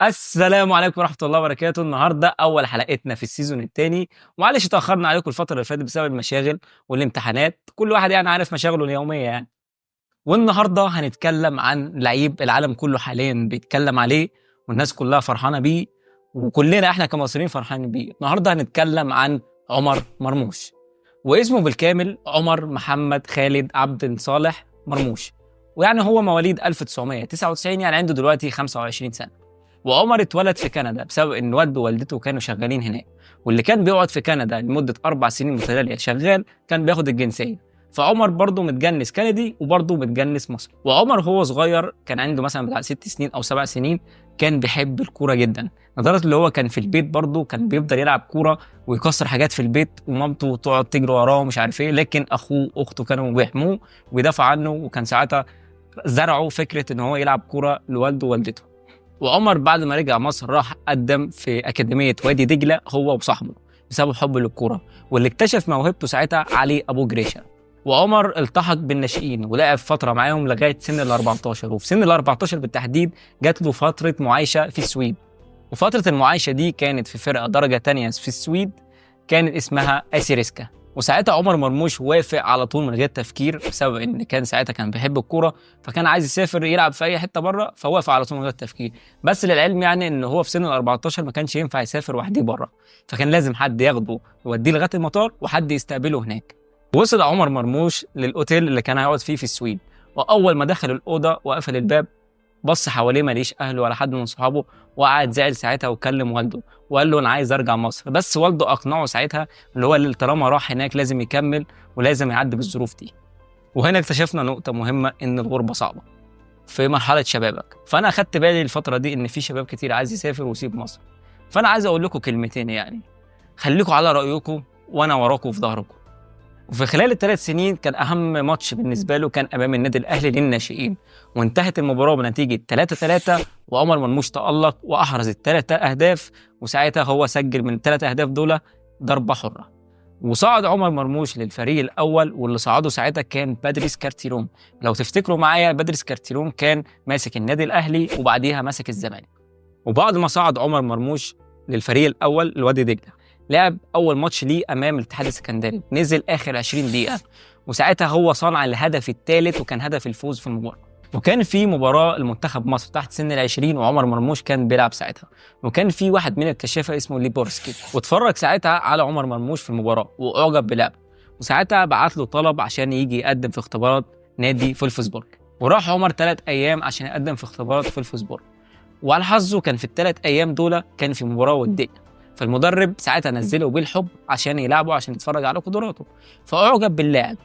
السلام عليكم ورحمة الله وبركاته. النهارده أول حلقتنا في السيزون التاني، ومعلش اتأخرنا عليكم الفترة اللي فاتت بسبب المشاغل والامتحانات، كل واحد يعني عارف مشاغله اليومية يعني. والنهارده هنتكلم عن لعيب العالم كله حاليًا بيتكلم عليه، والناس كلها فرحانة بيه، وكلنا إحنا كمصريين فرحانين بيه. النهارده هنتكلم عن عمر مرموش، واسمه بالكامل عمر محمد خالد عبد صالح مرموش، ويعني هو مواليد 1999 يعني عنده دلوقتي 25 سنة. وعمر اتولد في كندا بسبب ان والده ووالدته كانوا شغالين هناك، واللي كان بيقعد في كندا لمده 4 سنين متتاليه شغال كان بياخد الجنسيه. فعمر برضه متجنس كندي وبرضه متجنس مصري. وعمر هو صغير كان عنده مثلا بتاع 6 سنين او 7 سنين كان بيحب الكوره جدا، لدرجه اللي هو كان في البيت برضه كان بيفضل يلعب كوره ويكسر حاجات في البيت، ومامته تقعد تجري وراه ومش عارف ايه، لكن اخوه واخته كانوا بيحموه ويدافعوا عنه، وكان ساعتها زرعوا فكره ان هو يلعب كوره لوالده ووالدته. وعمر بعد ما رجع مصر راح قدم في أكاديمية وادي دجلة هو وصاحبه بسبب حبه للكورة، واللي اكتشف موهبته ساعتها علي أبو جريشة. وعمر التحق بالناشئين ولعب فترة معاهم لغاية سن ال 14، وفي سن ال 14 بالتحديد جات له فترة معايشة في السويد. وفترة المعايشة دي كانت في فرقة درجة تانية في السويد كانت اسمها أسيريسكا. وساعتها عمر مرموش وافق على طول من غير تفكير، بسبب ان كان ساعتها كان بيحب الكوره، فكان عايز يسافر يلعب في اي حته بره، فوافق على طول من غير تفكير. بس للعلم يعني ان هو في سن ال 14 ما كانش ينفع يسافر وحده بره، فكان لازم حد ياخده يوديه لغايه المطار وحد يستقبله هناك. وصل عمر مرموش للاوتيل اللي كان هيقعد فيه في السويد، واول ما دخل الاوضه وقفل الباب بص حواليه ما لقيش اهله ولا حد من صحابه، وقعد زعل ساعتها وكلم والده وقال له انا عايز ارجع مصر. بس والده اقنعه ساعتها اللي هو اللي طالما راح هناك لازم يكمل ولازم يعدي بالظروف دي. وهنا اكتشفنا نقطة مهمة، ان الغربة صعبة في مرحلة شبابك. فانا اخدت بالي الفترة دي ان في شباب كتير عايز يسافر ويسيب مصر، فانا عايز اقول لكم كلمتين يعني، خليكم على رأيكم وانا وراكم في ظهركم. وفي خلال ال3 سنين كان أهم ماتش بالنسبة له كان أمام النادي الأهلي للناشئين، وانتهت المباراة بنتيجة 3-3، وعمر مرموش تألق وأحرز ال3 أهداف، وساعتها هو سجل من ال3 أهداف دول ضربة حرة. وصعد عمر مرموش للفريق الأول، واللي صعده ساعتها كان بادريس كارتيرون. لو تفتكروا معايا بادريس كارتيرون كان ماسك النادي الأهلي وبعديها ماسك الزمالك. وبعد ما صعد عمر مرموش للفريق الأول الوادي دجلة، لعب أول ماتش ليه أمام الاتحاد السكندري، نزل آخر 20 دقيقة، وساعتها هو صنع الهدف الثالث وكان هدف الفوز في المباراة. وكان في مباراة المنتخب مصر تحت سن ال20 وعمر مرموش كان بيلعب ساعتها، وكان في واحد من الكشافة اسمه ليبورسكي، واتفرج ساعتها على عمر مرموش في المباراة وأعجب بلعبه، وساعتها بعت له طلب عشان يجي يقدم في اختبارات نادي فولفسبورج. وراح عمر 3 أيام عشان يقدم في اختبارات فولفسبورج، وعلى حظه كان في ال3 أيام دول كان في مباراة ودية، فالمدرب ساعتها نزله بالحب عشان يلعبه عشان يتفرج على قدراته، فأعجب باللاعب،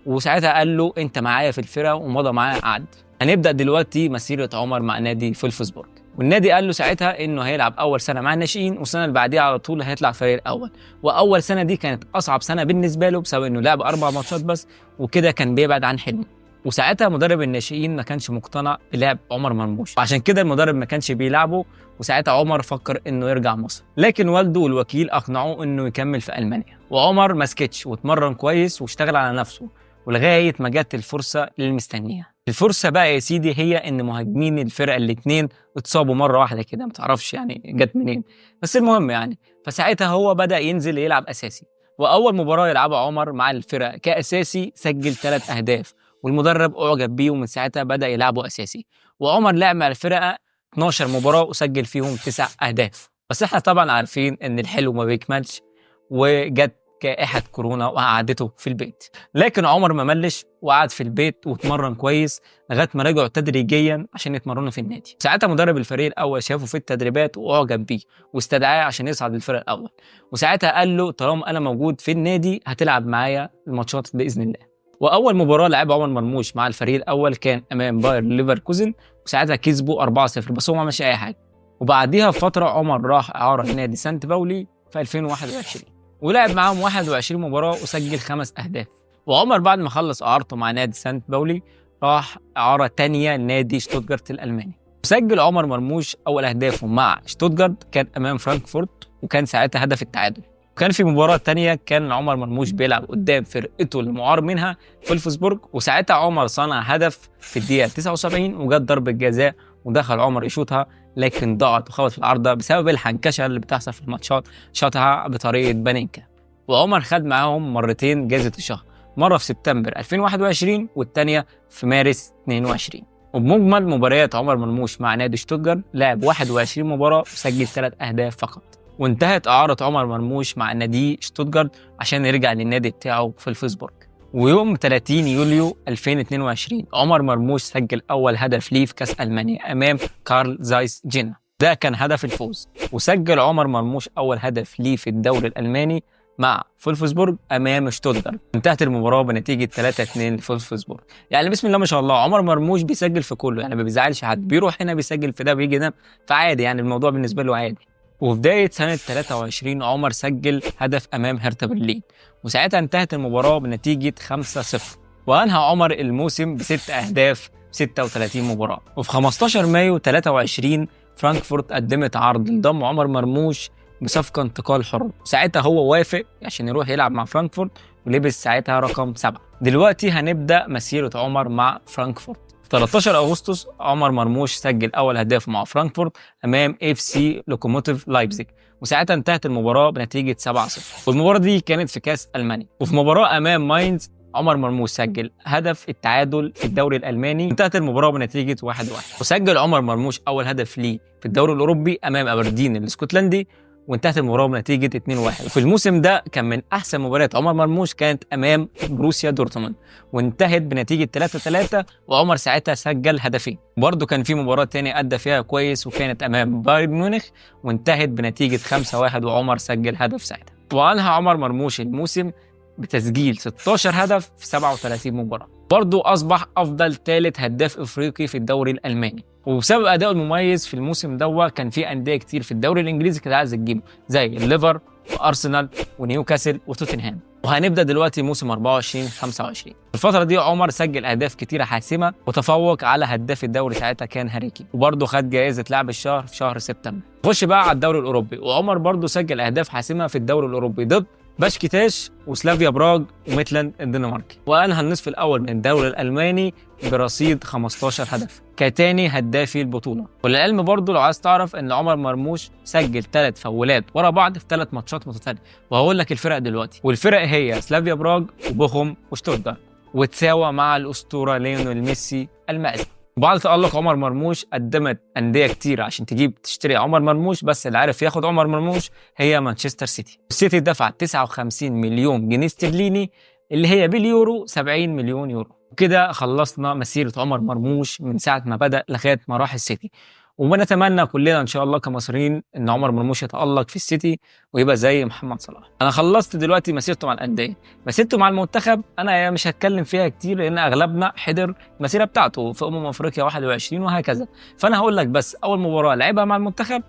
وساعتها قال له انت معايا في الفرقة، ومضى معاه عقد. هنبدأ دلوقتي مسيرة عمر مع نادي فولفسبورج، والنادي قال له ساعتها انه هيلعب اول سنة مع الناشئين، والسنة اللي بعديها على طول هيطلع فريق الاول. واول سنة دي كانت اصعب سنة بالنسبة له بسبب انه لعب 4 ماتشات بس، وكده كان بيبعد عن حلمه. وساعتها مدرب الناشئين ما كانش مقتنع بلعب عمر مرموش، وعشان كده المدرب ما كانش بيلعبه، وساعتها عمر فكر انه يرجع مصر، لكن والده والوكيل اقنعوه انه يكمل في المانيا. وعمر ما سكتش واتمرن كويس واشتغل على نفسه ولغايه ما جت الفرصه اللي مستنيها. الفرصه بقى يا سيدي هي ان مهاجمين الفرقه الاثنين اتصابوا مره واحده كده، ما تعرفش يعني جت منين، بس المهم يعني. فساعتها هو بدا ينزل يلعب اساسي، واول مباراه يلعبها عمر مع الفرقه كاساسي سجل 3 اهداف، والمدرب اعجب بيه ومن ساعتها بدا يلعبه اساسي. وعمر لعب مع الفرقه 12 مباراه وسجل فيهم 9 اهداف. بس احنا طبعا عارفين ان الحلو ما بيكملش، وجت جائحة كورونا وقعدته في البيت، لكن عمر ما ملش وقعد في البيت واتمرن كويس لغايه ما رجعوا تدريجيا عشان يتمرنوا في النادي. ساعتها مدرب الفريق الاول شافه في التدريبات واعجب بيه واستدعاه عشان يصعد للفريق الاول، وساعتها قال له طالما انا موجود في النادي هتلعب معايا الماتشات باذن الله. واول مباراه لعبها عمر مرموش مع الفريق الاول كان امام باير ليفركوزن، وساعتها كسبوا 4-0، بس هو ما عملش اي حاجه. وبعديها بفتره عمر راح اعاره لنادي سانت باولي في 2021، ولعب معاهم 21 مباراة وسجل 5 أهداف. وعمر بعد ما خلص إعارته مع نادي سانت باولي راح إعارة تانية لنادي شتوتجارت الألماني. وسجل عمر مرموش أول أهدافه مع شتوتجارت كان أمام فرانكفورت، وكان ساعتها هدف التعادل. وكان في مباراة تانية كان عمر مرموش بيلعب قدام فرقته المعار منها فولفسبورج، وساعتها عمر صنع هدف في الدقيقة 79 وجت ضربة جزاء ودخل عمر يشوطها لكن ضاعت وخبط في العارضة بسبب الحنكشة اللي بتحصل في الماتشات، شاطها بطريقة بانينكا. وعمر خد معاهم مرتين جائزة الشهر، مرة في سبتمبر 2021 والتانية في مارس 22. وبمجمل مباريات عمر مرموش مع نادي شتوتجارت لعب 21 مباراة وسجل 3 أهداف فقط. وانتهت إعارة عمر مرموش مع نادي شتوتجارت عشان يرجع للنادي بتاعه في الفيسبورغ. ويوم 30 يوليو 2022 عمر مرموش سجل أول هدف ليه في كأس ألمانيا أمام كارل زايس جينا، ده كان هدف الفوز. وسجل عمر مرموش أول هدف ليه في الدوري الألماني مع فولفسبورغ امام شتوتجارت. انتهت المباراه بنتيجه 3-2 لفولفسبورغ. يعني بسم الله ما شاء الله عمر مرموش بيسجل في كله، يعني ما بيزعلش حد، بيروح هنا بيسجل في ده بيجي هنا، فعادي يعني الموضوع بالنسبه له عادي. وفي بدايه سنه 23 عمر سجل هدف امام هرتا برلين، وساعتها انتهت المباراه بنتيجه 5-0. وانهى عمر الموسم ب6 اهداف في 36 مباراه. وفي 15 مايو 23 فرانكفورت قدمت عرض لضم عمر مرموش بصفقة انتقال حر، ساعتها هو وافق عشان يروح يلعب مع فرانكفورت ولبس ساعتها رقم 7. دلوقتي هنبدأ مسيرة عمر مع فرانكفورت. في 13 أغسطس عمر مرموش سجل أول هدف مع فرانكفورت أمام FC لوكوموتيف لايبزيج، وساعتها انتهت المباراة بنتيجة 7-0. والمباراة دي كانت في كأس ألمانيا. وفي مباراة أمام ماينز عمر مرموش سجل هدف التعادل في الدوري الألماني، انتهت المباراة بنتيجة 1-1. وسجل عمر مرموش أول هدف ليه في الدوري الأوروبي أمام أبردين الاسكتلندي، وانتهت المباراه بنتيجه 2-1. وفي الموسم ده كان من احسن مباريات عمر مرموش كانت امام بروسيا دورتموند، وانتهت بنتيجه 3-3، وعمر ساعتها سجل هدفين. برضه كان في مباراه ثانيه ادى فيها كويس وكانت امام بايرن ميونخ، وانتهت بنتيجه 5-1 وعمر سجل هدف ساعتها. وانهى عمر مرموش الموسم بتسجيل 16 هدف في 37 مباراه. برضه اصبح افضل ثالث هداف افريقي في الدوري الالماني. وبسبب ادائه المميز في الموسم ده كان في انديه كتير في الدوري الانجليزي كانت عايزه تجيبه، زي الليفر وارسنال ونيوكاسل وتوتنهام. وهنبدا دلوقتي موسم 24-25. الفتره دي عمر سجل اهداف كتيره حاسمه وتفوق على هداف الدوري ساعتها كان هاري كين، وبرضه خد جائزه لاعب الشهر في شهر سبتمبر. خش بقى على الدوري الاوروبي، وعمر برضه سجل اهداف حاسمه في الدوري الاوروبي ضد باشكيتاش وسلافيا براغ وميتلاند الدنماركي. وانهى النصف الاول من الدوري الالماني برصيد 15 هدف كتاني هدافي البطوله. وللعلم برضه لو عايز تعرف ان عمر مرموش سجل 3 فاولات ورا بعض في 3 ماتشات متتاليه، وهقول لك الفرق دلوقتي. والفرق هي سلافيا براغ وبوخم وشتوتجارت، وتساوى مع الاسطوره ليونيل ميسي المأزي. وبعد تألق عمر مرموش قدمت أندية كتير عشان تشتري عمر مرموش، بس اللي عارف ياخد عمر مرموش هي مانشستر سيتي. السيتي دفعت 59 مليون جنيه استرليني اللي هي باليورو 70 مليون يورو. وكده خلصنا مسيرة عمر مرموش من ساعة ما بدأ لغاية ما راح السيتي. ونتمنى كلنا ان شاء الله كمصريين ان عمر مرموش يتألق في السيتي ويبقى زي محمد صلاح. انا خلصت دلوقتي مسيرته مع الانديه، مسيرته مع المنتخب انا مش هتكلم فيها كتير لان اغلبنا حضر المسيره بتاعته في افريقيا 21 وهكذا. فانا هقول لك بس اول مباراه لعبها مع المنتخب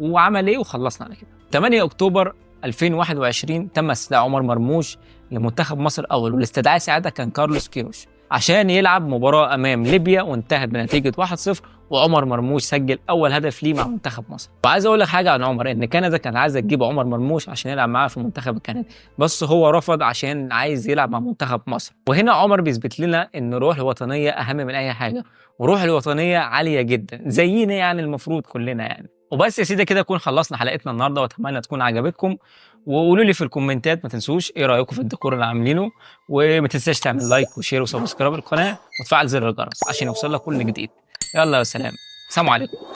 وعمل ايه وخلصنا على كده. 8 اكتوبر 2021 تم استدعاء عمر مرموش لمنتخب مصر الاول، والاستدعاء ساعتها كان كارلوس كيروش عشان يلعب مباراة أمام ليبيا، وانتهت بنتيجة 1-0، وعمر مرموش سجل أول هدف ليه مع منتخب مصر. وعايز أقول لك حاجة عن عمر، إن كندا كان عايزة تجيب عمر مرموش عشان يلعب معاها في المنتخب الكندي، بس هو رفض عشان عايز يلعب مع منتخب مصر. وهنا عمر بيثبت لنا إن روح الوطنية أهم من أي حاجة، وروح الوطنية عالية جدا زينا يعني المفروض كلنا يعني. وبس يا سيدي كده نكون خلصنا حلقتنا النهارده، واتمنى تكون عجبتكم. وقولوا لي في الكومنتات ما تنسوش ايه رايكم في الديكور اللي عاملينه، وما تنساش تعمل لايك وشير وسبسكرايب للقناه وتفعل زر الجرس عشان يوصل لك كل جديد. يلا يا سلام، سلام عليكم.